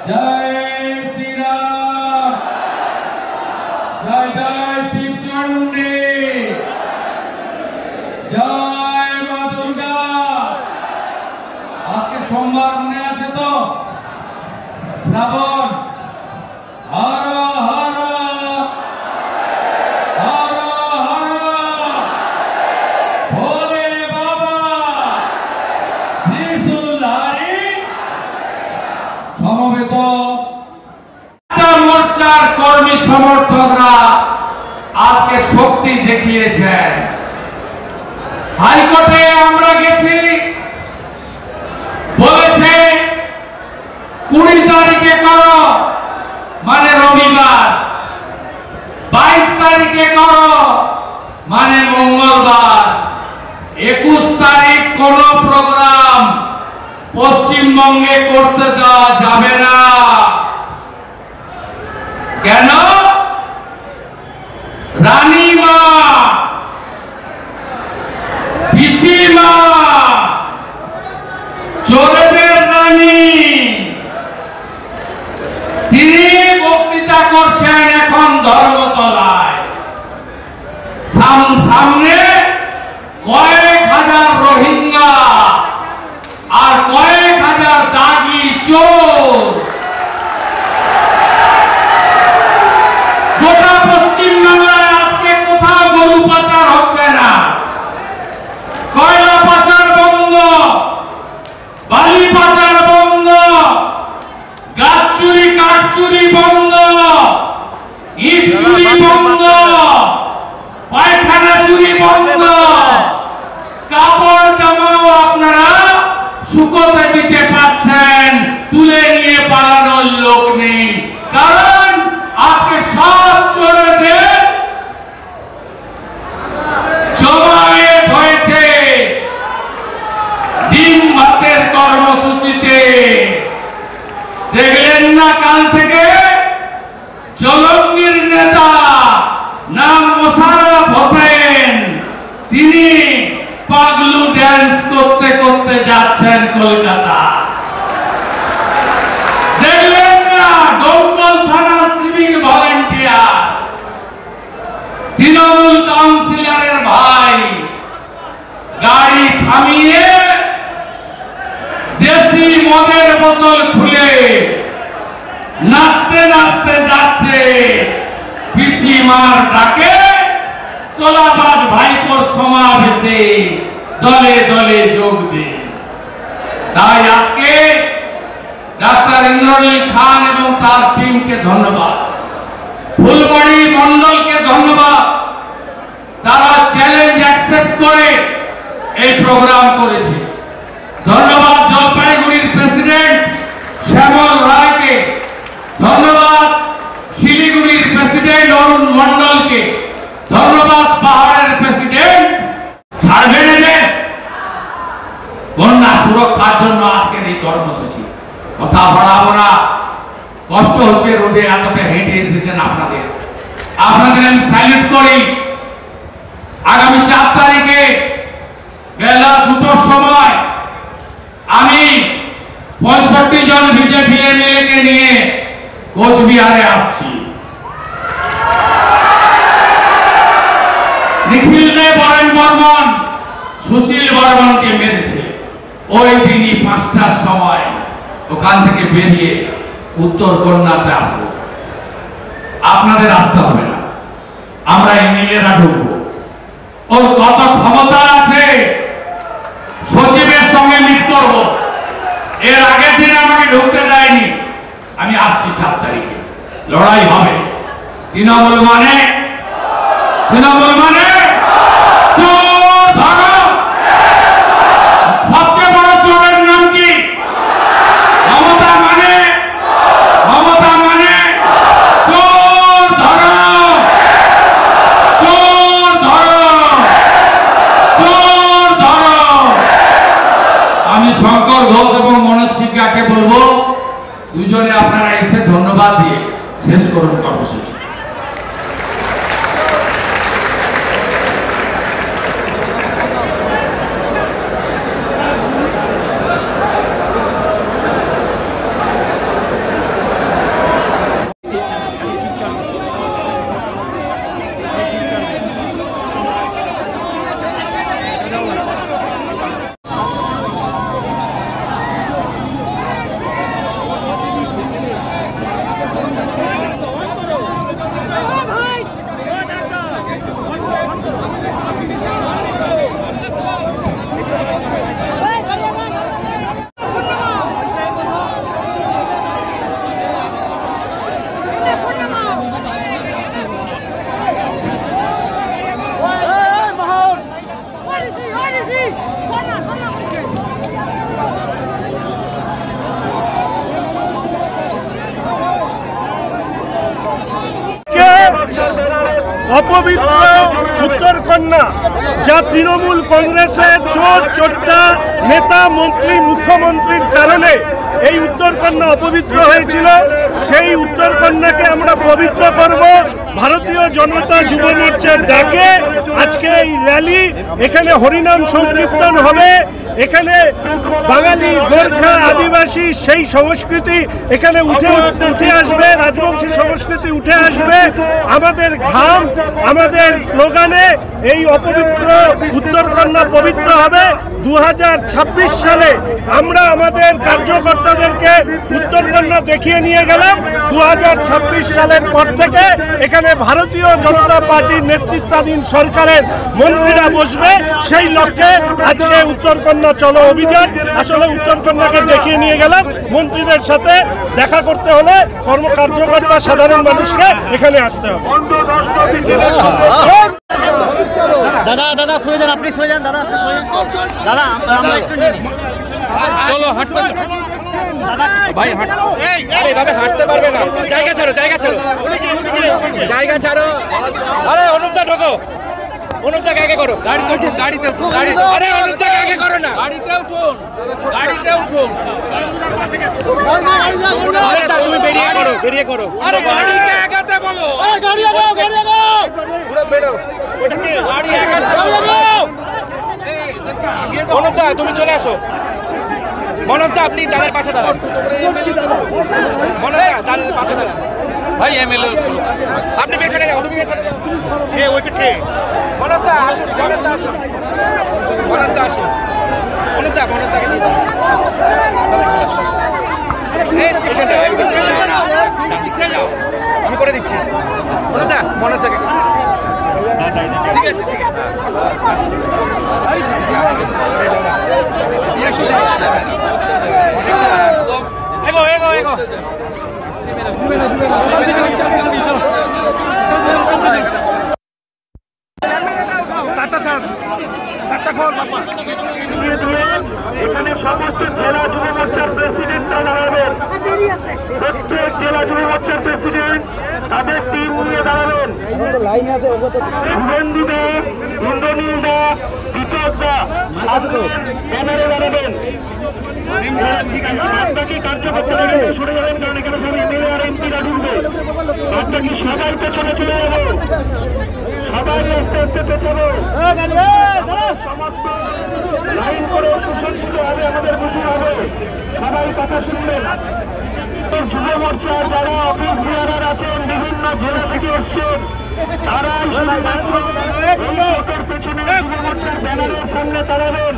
जय श्री राम, जय जय शिव चंडी, जय मां दुर्गा। आज के सोमवार मने आछे तो श्रावण। हर हर हर हर भोले बाबा त्रिशूलधारी। সমবেত মোর্চার কর্মী সমর্থকরা আজকে শক্তি দেখিয়েছেন। হাইকোর্টে আমরা গেছি, বলেছে 20 তারিখে করো, মানে রবিবার, 22 তারিখে করো, মানে মঙ্গলবার, 21 তারিখ কোন প্রোগ্রাম পশ্চিমবঙ্গে করতে দেওয়া যাবে না। কেন? রানীমা, পিসিমা, চোরেদের রানী, তিনি বক্তৃতা করছেন এখন ধর্মতলায়। সামনে কয়েক হাজার রোহিঙ্গা আর কয়েক হাজার দাগি চোর। গোটা পশ্চিম বাংলায় আজকে কোথাও গরু পাচার হচ্ছে না, কয়লা পাচার বন্ধ, বালি পাচার বন্ধ, গাছ চুরি কাঠ চুরি বন্ধ, ইট চুরি বন্ধ, পায়খানা চুরি বন্ধ, কাপড় জামাও আপনারা শুকোতে দিতে পাচ্ছেন, তুলে নিয়ে পালানোর লোক নেই। কারণ আজকে সব চোরদের জমায়েত হয়েছে ডিম ভাতের কর্মসূচিতে। দেখলেন না কাল থেকে জলঙ্গির নেতা নাম মোশাররফ হোসেন, তিনি পাগলু ড্যান্স করতে করতে যাচ্ছেন কলকাতা। দেখলেন না ডোমকল থানার সিভিক ভলেন্টিয়ার, তৃণমূল কাউন্সিলরের ভাই গাড়ি থামিয়ে দেশি মদের বোতল খুলে নাচতে নাচতে যাচ্ছে পিসিমার ডাকে তোলাবাজ ভাইপোর সমাবেশে দলে দলে যোগ দিন। তাই আজকে ডাক্তার ইন্দ্রনীল খান এবং তার টিমকে ধন্যবাদ, ফুলবাড়ি মন্ডলকে ধন্যবাদ, তারা চ্যালেঞ্জ অ্যাকসেপ্ট করে এই প্রোগ্রাম করেছে। ধন্যবাদ জলপাইগুড়ির প্রেসিডেন্ট শ্যামল রায়কে, ধন্যবাদ শিলিগুড়ির প্রেসিডেন্ট অরুণ মন্ডলকে, ধন্যবাদ পাহাড়ের প্রেসিডেন্ট। ছাড়বেন এদের? বন্যা সুরক্ষার জন্য আজকের এই কর্মসূচি। কথা বাড়াবো না, কষ্ট হচ্ছে, রোদে এতটা হেঁটে এসেছেন আপনাদের আমি স্যালুট করি। আগামী 4 তারিখে বেলা 2টোর সময় আমি 65 জন বিজেপি এমএলএ নিয়ে কোচবিহারে আসছি। নিখিল দে বরেন বর্মন সুশীল বর্মনকে মেরেছে, ওই দিনই 5টার সময় ওখান থেকে বেরিয়ে উত্তর কন্যাতে আসবো। আপনাদের আসতে হবে না, আমরা এমএলএরা ঢুকবো। ওর কত ক্ষমতা আছে, সচিবের সঙ্গে মিট করব। এর আগের দিন আমাকে ঢুকতে দেয়নি। আমি আসছি 4 তারিখে, লড়াই হবে। তৃণমূল মানে চোর ধরো। সবচেয়ে বড় চোরের নাম কি? মমতা মানে চোর ধরো, চোর ধরো, চোর ধরো। আমি শঙ্কর ঘোষ এবং মনোজ টিকাকে বলবো, দুজনে আপনারা এসে ধন্যবাদ দিয়ে শেষ করুন কর্মসূচি। অপবিত্র উত্তরকন্যা, যা তৃণমূল কংগ্রেসের চোর চোট্টা নেতা মন্ত্রী মুখ্যমন্ত্রীর কারণে এই উত্তরকন্যা অপবিত্র হয়েছিল, সেই উত্তরকন্যাকে আমরা পবিত্র করব। ভারতীয় জনতা যুব মোর্চার ডাকে আজকে এই র্যালি, এখানে হরিনাম সংকীর্তন হবে, এখানে বাঙালি গোর্খা আদিবাসী সেই সংস্কৃতি এখানে উঠে আসবে, রাজবংশী সংস্কৃতি উঠে আসবে। আমাদের ঘাম, আমাদের স্লোগানে এই অপবিত্র উত্তরকন্যা পবিত্র হবে। 2026 সালে আমরা আমাদের কার্যকর্তাদেরকে উত্তরকন্যা দেখিয়ে নিয়ে গেলাম। 2026 সালের পর থেকে এখানে ভারতীয় জনতা পার্টির নেতৃত্বাধীন সরকারের মন্ত্রীরা বসবে। সেই লক্ষ্যে আজকে উত্তরকন্যা চলো অভিযান। আসলে উত্তরকন্যাকে দেখিয়ে নিয়ে গেলাম, মন্ত্রীদের সাথে দেখা করতে হলে কার্যকর্তা সাধারণ মানুষকে এখানে আসতে হবে। দাদা দাদা সরে যান, আপনি সরে যান, দাদা আপনি সরে যান। দাদা আমরা একটু নিয়ে নিই। চলো হাঁটতে ভাই আরে এভাবে হাঁটতে পারবে না, জায়গা ছাড়ো জায়গা ছাড়ো জায়গা ছাড়ো। আরে অনুপদা ঢোকো, অনুপদাকে আগে করো। গাড়িতে উঠুন, গাড়িতে উঠুন, গাড়িতে। আরে অনুপদাকে আগে করো না, গাড়িতে উঠুন, গাড়িতে উঠুন। আরে তুমি বেরিয়ে করো, বেরিয়ে করো। আরে গাড়িকে আগাতে বলো, গাড়ি আগাও, গাড়ি আগাও, পুরো বেরো। গাড়ি আগাতে বলো। অনুপদা তুমি চলে আসো। মনোজদা আপনি দাদার পাশে দাঁড়ান। মনোজদা দাদার পাশে দাঁড়ান। ভাই এমএলএ আপনি পেছনে যাও, তুমি পেছনে যাও। কে ওইটা কে? মনোজদা আসুন, মনোজদা আসুন, মনোজদা আসুন। অনুপদা মনোজদাকে দিয়ে দাও। আমি করে দিচ্ছি। অনুপদা মনোজদাকে। ঠিক আছে ঠিক আছে। এগো এগো এগো। এখানে সমস্ত জেলা যুব মোর্চার প্রেসিডেন্টরা দাঁড়াবেন। প্রত্যেক জেলা যুব মোর্চার প্রেসিডেন্ট তাদের টিম নিয়ে দাঁড়াবেন। শুভেন্দু দা, ইন্দ্রনীল দা, দীপক দা ব্যানারে দাঁড়াবেন। বাকি কার্যকর্তারা সরে যাবেন, কারণ এখানে সব এমএলএ আর এমপিরা ঢুকবে। বাকি সবাই পেছনে চলে যাবো, সবাই আস্তে আস্তে পেছনে। সমস্ত লাইন করে সুসজ্জিত হবে, আমাদের মিছিল হবে, সবাই কথা শুনবেন। যুব মোর্চার যারা অফিস বিহার আছেন, বিভিন্ন জেলা থেকে এসছেন, তারা পেছনে যুব মোর্চার ব্যানারের সামনে দাঁড়াবেন।